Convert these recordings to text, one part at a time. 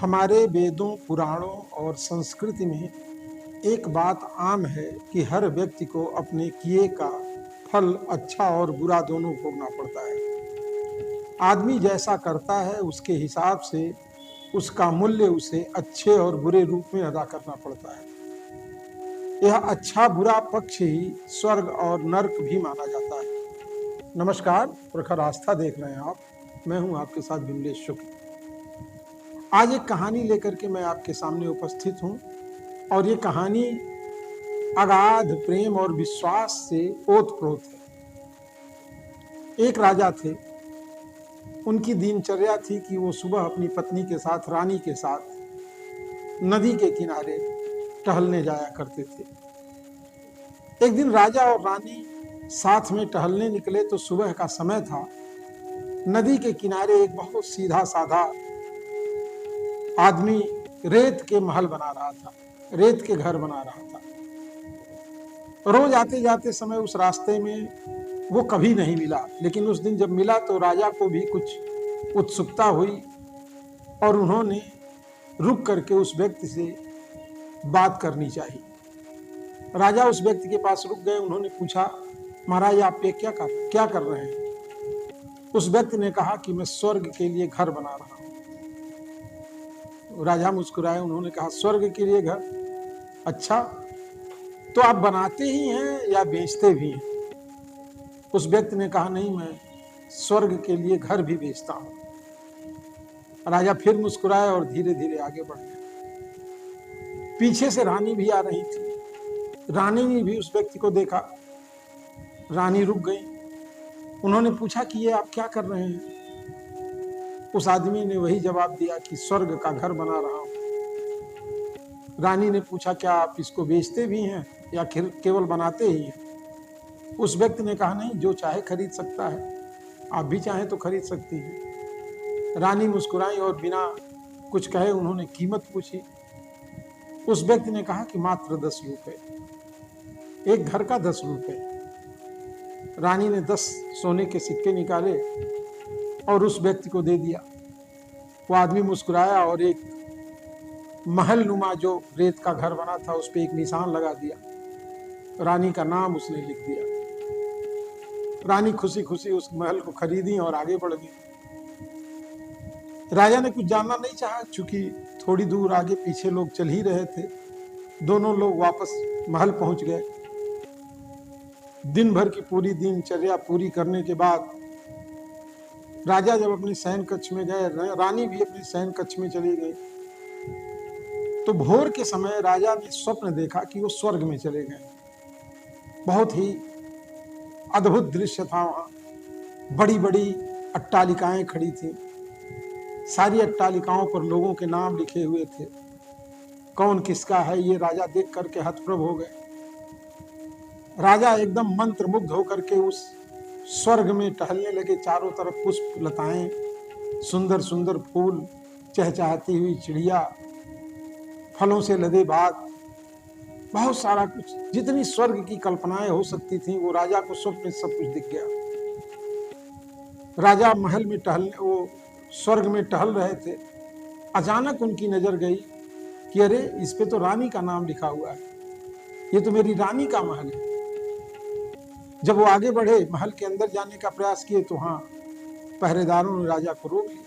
हमारे वेदों, पुराणों और संस्कृति में एक बात आम है कि हर व्यक्ति को अपने किए का फल अच्छा और बुरा दोनों भोगना पड़ता है। आदमी जैसा करता है उसके हिसाब से उसका मूल्य उसे अच्छे और बुरे रूप में अदा करना पड़ता है। यह अच्छा बुरा पक्ष ही स्वर्ग और नर्क भी माना जाता है। नमस्कार, प्रखर आस्था देख रहे हैं आप। मैं हूं आपके साथ विमलेश शुक्ल। आज एक कहानी लेकर के मैं आपके सामने उपस्थित हूं और ये कहानी अगाध प्रेम और विश्वास से ओतप्रोत है। एक राजा थे। उनकी दिनचर्या थी कि वो सुबह अपनी पत्नी के साथ, रानी के साथ नदी के किनारे टहलने जाया करते थे। एक दिन राजा और रानी साथ में टहलने निकले तो सुबह का समय था। नदी के किनारे एक बहुत सीधा साधा आदमी रेत के महल बना रहा था, रेत के घर बना रहा था। रोज आते जाते समय उस रास्ते में वो कभी नहीं मिला, लेकिन उस दिन जब मिला तो राजा को भी कुछ उत्सुकता हुई और उन्होंने रुक करके उस व्यक्ति से बात करनी चाहिए। राजा उस व्यक्ति के पास रुक गए। उन्होंने पूछा, महाराज आप ये क्या कर रहे हैं? उस व्यक्ति ने कहा कि मैं स्वर्ग के लिए घर बना रहा हूं। राजा मुस्कुराए। उन्होंने कहा, स्वर्ग के लिए घर? अच्छा, तो आप बनाते ही हैं या बेचते भी हैं? उस व्यक्ति ने कहा, नहीं, मैं स्वर्ग के लिए घर भी बेचता हूं। राजा फिर मुस्कुराए और धीरे धीरे आगे बढ़ गए। पीछे से रानी भी आ रही थी। रानी ने भी उस व्यक्ति को देखा। रानी रुक गई। उन्होंने पूछा कि ये आप क्या कर रहे हैं? उस आदमी ने वही जवाब दिया कि स्वर्ग का घर बना रहा हूं। रानी ने पूछा, क्या आप इसको बेचते भी हैं या केवल बनाते ही हैं? उस व्यक्ति ने कहा, नहीं, जो चाहे खरीद सकता है, आप भी चाहें तो खरीद सकती हैं। रानी मुस्कुराई और बिना कुछ कहे उन्होंने कीमत पूछी। उस व्यक्ति ने कहा कि मात्र 10 रुपए, एक घर का 10 रुपए। रानी ने 10 सोने के सिक्के निकाले और उस व्यक्ति को दे दिया। वो आदमी मुस्कुराया और एक महल नुमा जो रेत का घर बना था उस पर एक निशान लगा दिया। रानी का नाम उसने लिख दिया। रानी खुशी खुशी उस महल को खरीदी और आगे बढ़ गई। राजा ने कुछ जानना नहीं चाहा, चूंकि थोड़ी दूर आगे पीछे लोग चल ही रहे थे। दोनों लोग वापस महल पहुंच गए। दिन भर की पूरी दिनचर्या पूरी करने के बाद राजा जब अपने शयन कक्ष में गए, रानी भी अपने शयन कक्ष में चली गई। तो भोर के समय राजा ने स्वप्न देखा कि वो स्वर्ग में चले गए। बहुत ही अद्भुत दृश्य था। वहां बड़ी बड़ी अट्टालिकाएं खड़ी थी। सारी अट्टालिकाओं पर लोगों के नाम लिखे हुए थे। कौन किसका है ये राजा देख करके हतप्रभ हो गए। राजा एकदम मंत्रमुग्ध होकर के उस स्वर्ग में टहलने लगे। चारों तरफ पुष्प लताएं, सुंदर सुंदर फूल, चहचहाती हुई चिड़िया, फलों से लदे बाग, बहुत सारा कुछ, जितनी स्वर्ग की कल्पनाएं हो सकती थी वो राजा को स्वप्न में सब कुछ दिख गया। राजा महल में वो स्वर्ग में टहल रहे थे। अचानक उनकी नजर गई कि अरे, इस पे तो रानी का नाम लिखा हुआ है, ये तो मेरी रानी का महल है। जब वो आगे बढ़े, महल के अंदर जाने का प्रयास किए तो हाँ, पहरेदारों ने राजा को रोक लिया।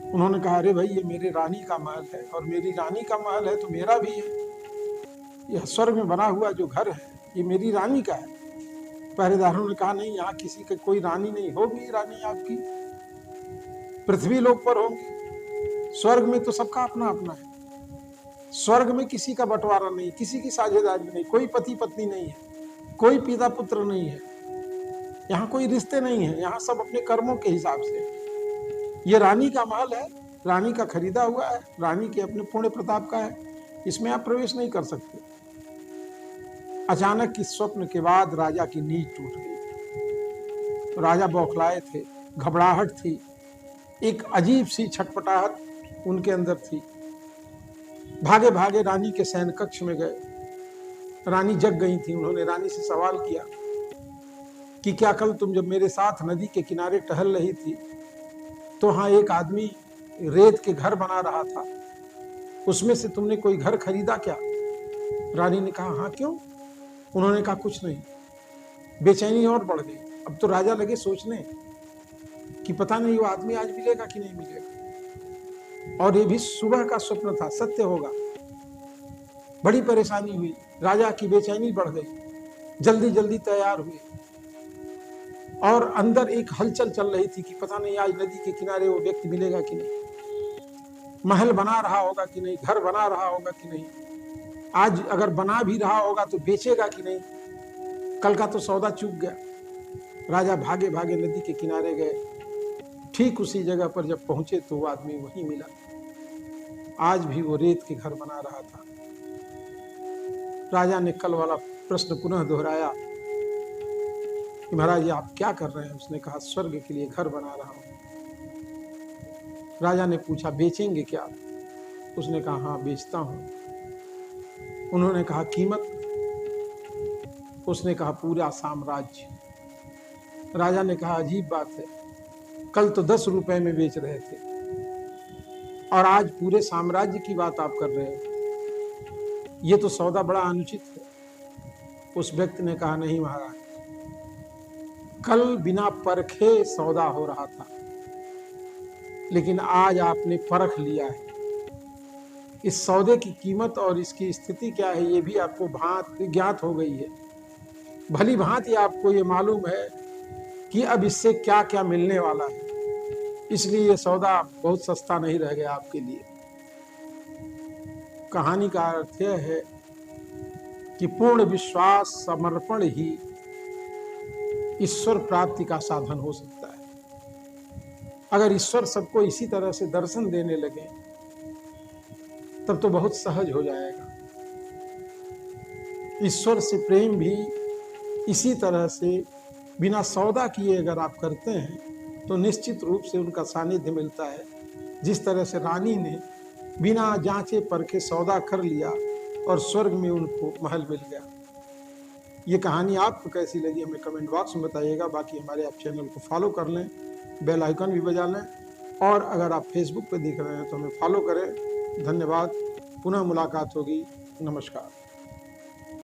उन्होंने कहा, अरे भाई, ये मेरे रानी का महल है और मेरी रानी का महल है तो मेरा भी है। यह स्वर्ग में बना हुआ जो घर है ये मेरी रानी का है। पहरेदारों ने कहा, नहीं, यहाँ किसी का कोई रानी नहीं होगी। रानी आपकी पृथ्वी लोक पर होगी, स्वर्ग में तो सबका अपना अपना है। स्वर्ग में किसी का बंटवारा नहीं, किसी की साझेदारी नहीं, कोई पति पत्नी नहीं है, कोई पिता पुत्र नहीं है, यहाँ कोई रिश्ते नहीं है। यहाँ सब अपने कर्मों के हिसाब से। ये रानी का महल है, रानी का खरीदा हुआ है, रानी के अपने पुण्य प्रताप का है, इसमें आप प्रवेश नहीं कर सकते। अचानक इस स्वप्न के बाद राजा की नींद टूट गई। राजा बौखलाए थे, घबराहट थी, एक अजीब सी छटपटाहट उनके अंदर थी। भागे भागे रानी के शयन कक्ष में गए। रानी जग गई थी। उन्होंने रानी से सवाल किया कि क्या कल तुम जब मेरे साथ नदी के किनारे टहल रही थी तो हाँ, एक आदमी रेत के घर बना रहा था, उसमें से तुमने कोई घर खरीदा क्या? रानी ने कहा, हाँ क्यों? उन्होंने कहा, कुछ नहीं। बेचैनी और बढ़ गई। अब तो राजा लगे सोचने कि पता नहीं वो आदमी आज मिलेगा कि नहीं मिलेगा, और ये भी सुबह का स्वप्न था, सत्य होगा। बड़ी परेशानी हुई, राजा की बेचैनी बढ़ गई। जल्दी जल्दी तैयार हुए और अंदर एक हलचल चल रही थी कि पता नहीं आज नदी के किनारे वो व्यक्ति मिलेगा कि नहीं, महल बना रहा होगा कि नहीं, घर बना रहा होगा कि नहीं, आज अगर बना भी रहा होगा तो बेचेगा कि नहीं, कल का तो सौदा चूक गया। राजा भागे भागे नदी के किनारे गए। ठीक उसी जगह पर जब पहुंचे तो वो आदमी वहीं मिला। आज भी वो रेत के घर बना रहा था। राजा ने कल वाला प्रश्न पुनः दोहराया कि महाराज ये आप क्या कर रहे हैं? उसने कहा, स्वर्ग के लिए घर बना रहा हूं। राजा ने पूछा, बेचेंगे क्या? उसने कहा, हाँ बेचता हूं। उन्होंने कहा, कीमत? उसने कहा, पूरा साम्राज्य। राजा ने कहा, अजीब बात है, कल तो 10 रुपए में बेच रहे थे और आज पूरे साम्राज्य की बात आप कर रहे हो, ये तो सौदा बड़ा अनुचित है। उस व्यक्ति ने कहा, नहीं महाराज, कल बिना परखे सौदा हो रहा था, लेकिन आज आपने परख लिया है। इस सौदे की कीमत और इसकी स्थिति क्या है ये भी आपको ज्ञात हो गई है। भली भांति आपको ये मालूम है कि अब इससे क्या क्या मिलने वाला है, इसलिए ये सौदा बहुत सस्ता नहीं रह गया आपके लिए। कहानी का अर्थ यह है कि पूर्ण विश्वास, समर्पण ही ईश्वर प्राप्ति का साधन हो सकता है। अगर ईश्वर सबको इसी तरह से दर्शन देने लगे तब तो बहुत सहज हो जाएगा। ईश्वर से प्रेम भी इसी तरह से बिना सौदा किए अगर आप करते हैं तो निश्चित रूप से उनका सानिध्य मिलता है। जिस तरह से रानी ने बिना जांचे परखे सौदा कर लिया और स्वर्ग में उनको महल मिल गया। ये कहानी आपको कैसी लगी हमें कमेंट बॉक्स में बताइएगा। बाकी हमारे आप चैनल को फॉलो कर लें, बेल आइकन भी बजा लें, और अगर आप फेसबुक पे देख रहे हैं तो हमें फॉलो करें। धन्यवाद। पुनः मुलाकात होगी। नमस्कार।